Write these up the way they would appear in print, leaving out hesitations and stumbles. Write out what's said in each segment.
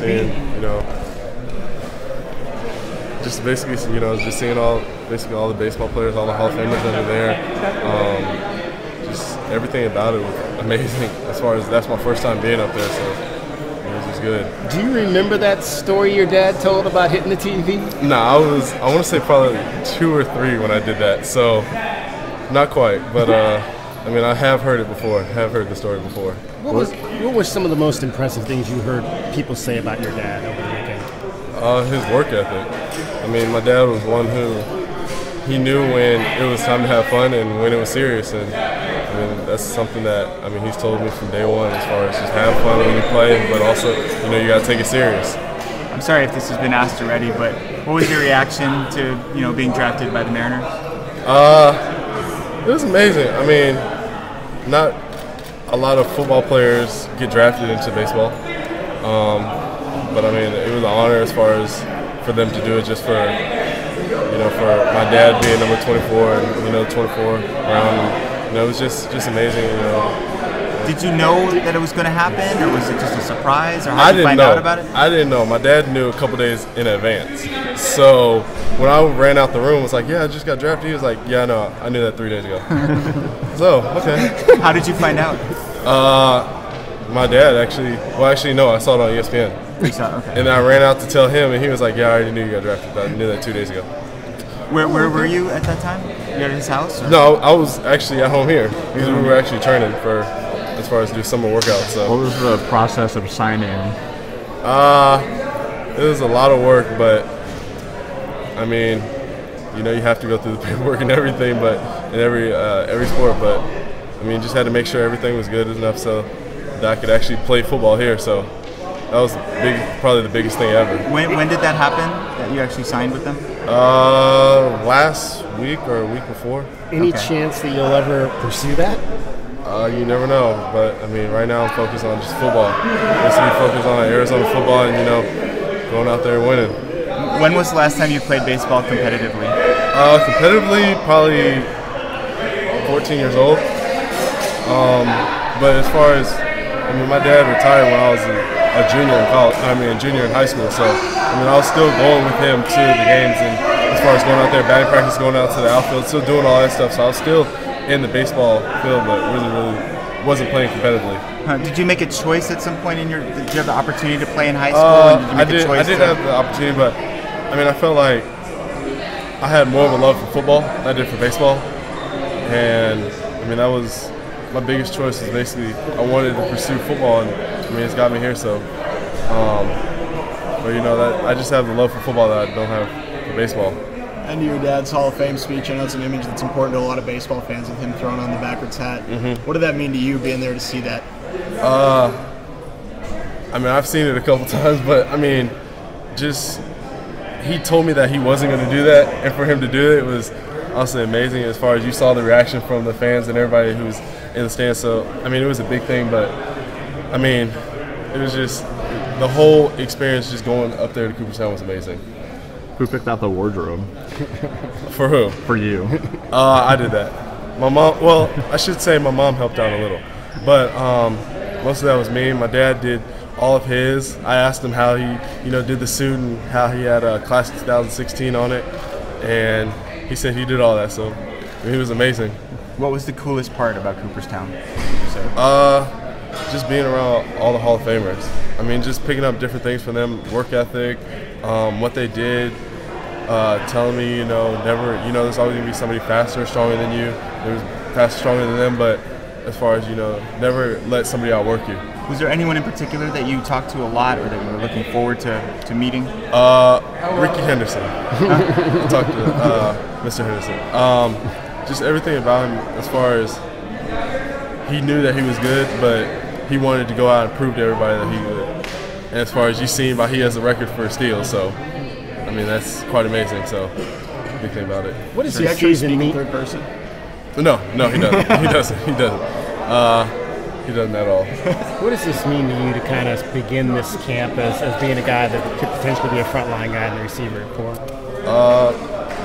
seeing, just basically, just seeing basically all the baseball players, all the Hall of Famers that are there. Just everything about it was amazing. As far as that's my first time being up there, so it was just good. Do you remember that story your dad told about hitting the TV? No, I want to say probably 2 or 3 when I did that. So not quite, but I have heard it before. I have heard the story before. What were some of the most impressive things you heard people say about your dad over the weekend? His work ethic. My dad was one who he knew when it was time to have fun and when it was serious, and that's something that he's told me from day one, as far as just have fun when you play, but also you got to take it serious. I'm sorry if this has been asked already, but what was your reaction to being drafted by the Mariners? It was amazing. Not a lot of football players get drafted into baseball, but it was an honor as far as for them to do it, just for for my dad being number 24 and 24 around. It was just amazing. Did you know that it was going to happen, or was it just a surprise, or how did you find out about it? I didn't know. My dad knew a couple days in advance. So when I ran out the room, I was like, "Yeah, I just got drafted." He was like, "Yeah, no, I knew that 3 days ago." So okay. How did you find out? My dad actually. Well, actually, no. I saw it on ESPN. You saw it, okay. And I ran out to tell him, and he was like, "Yeah, I already knew you got drafted. I knew that 2 days ago." Where were you at that time? You at his house? Or? No, I was actually at home here because we were actually training for, as far as do summer workouts. So. What was the process of signing? It was a lot of work, but you have to go through the paperwork and everything, but in every sport. But just had to make sure everything was good enough so that I could actually play football here. So that was probably the biggest thing ever. When did that happen? That you actually signed with them? Last week or a week before. Any chance that you'll ever pursue that? You never know, but right now I'm focused on just football. Just to be focused on Arizona football and going out there and winning. When was the last time you played baseball competitively? Competitively, probably 14 years old. But as far as my dad retired when I was a junior in college. Junior in high school. So I was still going with him to the games, and as far as going out there, batting practice, going out to the outfield, still doing all that stuff. So I was still in the baseball field, but really wasn't playing competitively. Did you make a choice at some point did you have the opportunity to play in high school? I did have the opportunity, but I felt like I had more of a love for football than I did for baseball, and that was my biggest choice. Is basically I wanted to pursue football, and it's got me here. So, but that I just have the love for football that I don't have for baseball. And your dad's Hall of Fame speech, I know it's an image that's important to a lot of baseball fans with him throwing on the backwards hat. Mm-hmm. What did that mean to you, being there to see that? I've seen it a couple times, but just he told me that he wasn't going to do that, and for him to do it was also amazing. As far as you saw the reaction from the fans and everybody who was in the stands, so it was a big thing, but it was just the whole experience. Just going up there to Cooperstown was amazing. Who picked out the wardrobe? For who? For you. I did that. My mom. Well, I should say my mom helped out a little, but most of that was me. My dad did all of his. I asked him how he, did the suit and how he had Class 2016 on it, and he said he did all that. So he was amazing. What was the coolest part about Cooperstown? Just being around all the Hall of Famers. Just picking up different things from them, work ethic, what they did, telling me, never, there's always going to be somebody faster, stronger than you. There's faster, stronger than them, but as far as, never let somebody outwork you. Was there anyone in particular that you talked to a lot or that you were looking forward to meeting? Ricky Henderson. I talked to Mr. Henderson. Just everything about him, as far as he knew that he was good, but he wanted to go out and prove to everybody that he would. And as far as you've seen, he has a record for steals, so that's quite amazing. So, big thing about it. What does he actually speak in third person? No, he doesn't. He doesn't. He doesn't at all. What does this mean to you to kind of begin this camp as being a guy that could potentially be a frontline guy in the receiver corps?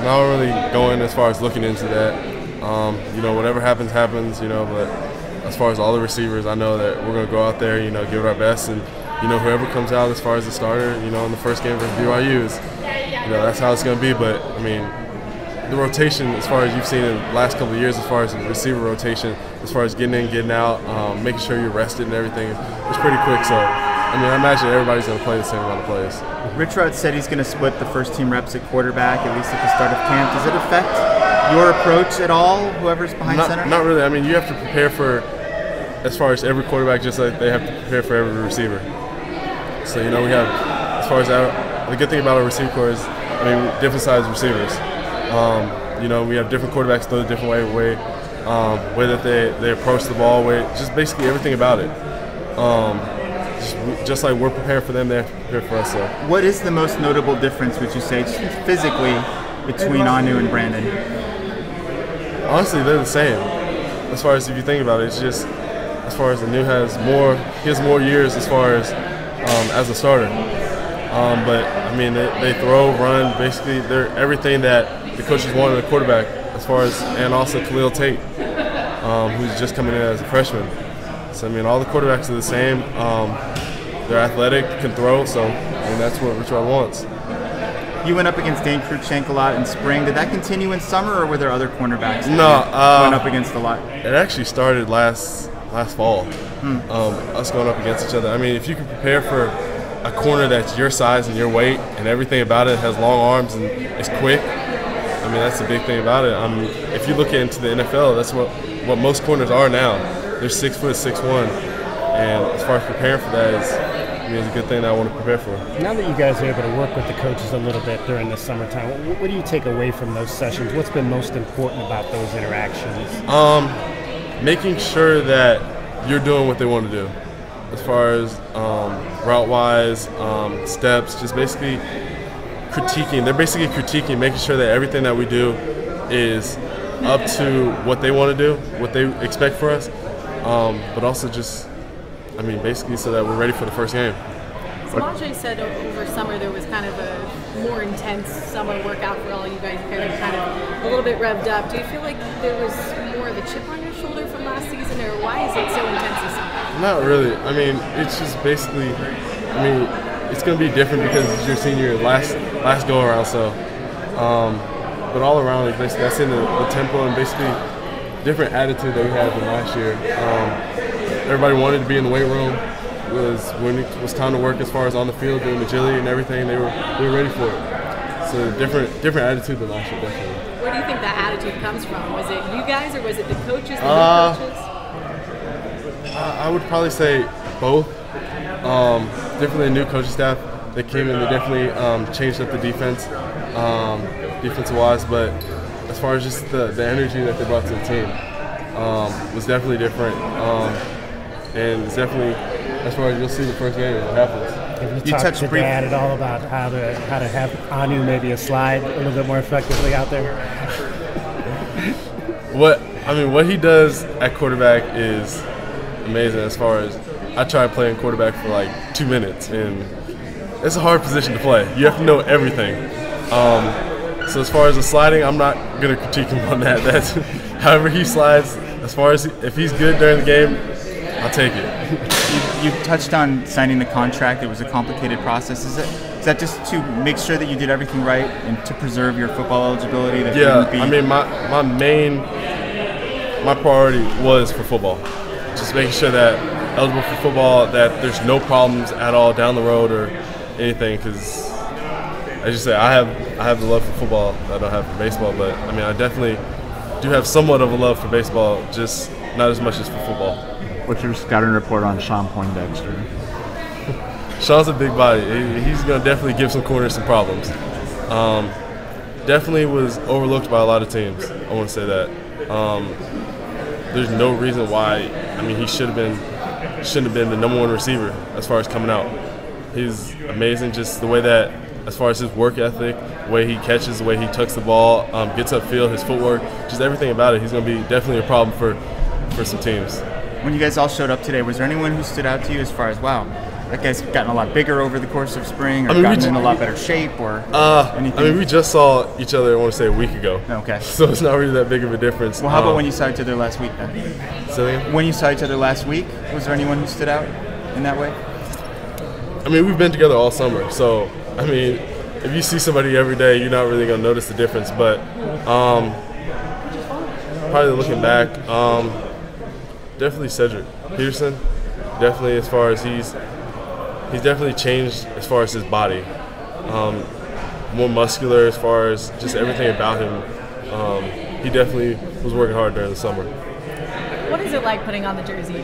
Not really going as far as looking into that. Whatever happens, but as far as all the receivers, I know that we're going to go out there, give it our best and whoever comes out as far as the starter, in the first game versus BYU is, that's how it's going to be. But, I mean, the rotation, as far as you've seen in the last couple of years, as far as the receiver rotation, as far as getting in, getting out, making sure you're rested and everything, it's pretty quick. So, I mean, I imagine everybody's going to play the same amount of plays. Rich Rod said he's going to split the first team reps at quarterback, at least at the start of camp. Does it affect your approach at all, whoever's behind center? Not really. I mean, you have to prepare for, as far as every quarterback, just like they have to prepare for every receiver. So, we have, as far as the good thing about our receiver corps is, different sized receivers. We have different quarterbacks throw a different way that they approach the ball, just basically everything about it. Just like we're preparing for them, they have to prepare for us. So. What is the most notable difference, would you say, just physically, between Anu and Brandon? Honestly, they're the same. As far as if you think about it, it's just as far as Anu has more years as far as a starter. But I mean, they throw, run, basically they're everything that the coaches wanted a quarterback. As far as, and also Khalil Tate, who's just coming in as a freshman. So I mean, all the quarterbacks are the same. They're athletic, can throw, so that's what Rich Rod wants. You went up against Dane Cruikshank a lot in spring. Did that continue in summer, or were there other cornerbacks that you went up against a lot? It actually started last fall. Us going up against each other. I mean, if you can prepare for a corner that's your size and your weight and everything about it, has long arms and is quick, I mean, that's the big thing about it. If you look into the NFL, that's what most corners are now. They're 6 foot, 6'1", and as far as preparing for that it's a good thing that I want to prepare for. Now that you guys are able to work with the coaches a little bit during the summertime, what do you take away from those sessions? What's been most important about those interactions? Making sure that you're doing what they want to do, as far as route-wise, steps, just basically critiquing. They're basically critiquing, making sure that everything that we do is up to what they want to do, what they expect for us, but also just, basically so that we're ready for the first game. Samaj said over summer there was kind of a more intense summer workout for all you guys, kind of a little bit revved up. Do you feel like there was more of a chip on your shoulder from last season, or why is it so intense this summer? Not really. It's just basically, it's going to be different because it's your senior last go around. So, but all around, basically, that's in the tempo and basically different attitude that we had than last year. Everybody wanted to be in the weight room. When it was time to work as far as on the field, doing agility and everything, they were ready for it. So different attitude than last year, definitely. Where do you think that attitude comes from? Was it you guys, or was it the coaches, the new coaches? I would probably say both. Definitely a new coaching staff. They came in, they definitely changed up the defense, defensive-wise, but as far as just the energy that they brought to the team was definitely different. And it's definitely, as far as you'll see the first game, what happens. Have you talked to Dad at all about how to have Anu maybe slide a little bit more effectively out there? What he does at quarterback is amazing. As far as I tried playing quarterback for like 2 minutes, and it's a hard position to play. You have to know everything. So as far as the sliding, I'm not gonna critique him on that. That's however he slides. As far as if he's good during the game, I'll take it. You touched on signing the contract. It was a complicated process. Is that just to make sure that you did everything right and to preserve your football eligibility? My priority was for football. Just making sure that eligible for football, that there's no problems at all down the road or anything. Because, as you say, I have the love for football that I don't have for baseball. But I definitely do have somewhat of a love for baseball, just not as much as for football. What's your scouting report on Sean Poindexter? Sean's a big body. He's going to definitely give some corners some problems. Definitely was overlooked by a lot of teams. I want to say that. There's no reason why. He shouldn't have been the number one receiver as far as coming out. He's amazing. Just the way that, as far as his work ethic, the way he catches, the way he tucks the ball, gets upfield, his footwork, just everything about it. He's going to be definitely a problem for some teams. When you guys all showed up today, was there anyone who stood out to you as far as, wow, that guy's gotten a lot bigger over the course of spring, or gotten in a lot better shape, or anything? We just saw each other, I want to say, a week ago. Okay. So it's not really that big of a difference. Well, how about when you saw each other last week then? So when you saw each other last week, was there anyone who stood out in that way? I mean, we've been together all summer, so I mean, if you see somebody every day, you're not really gonna notice the difference. But probably looking back, definitely Cedric Peterson. Definitely, as far as he's definitely changed as far as his body. More muscular as far as just everything about him. He definitely was working hard during the summer. What is it like putting on the jersey?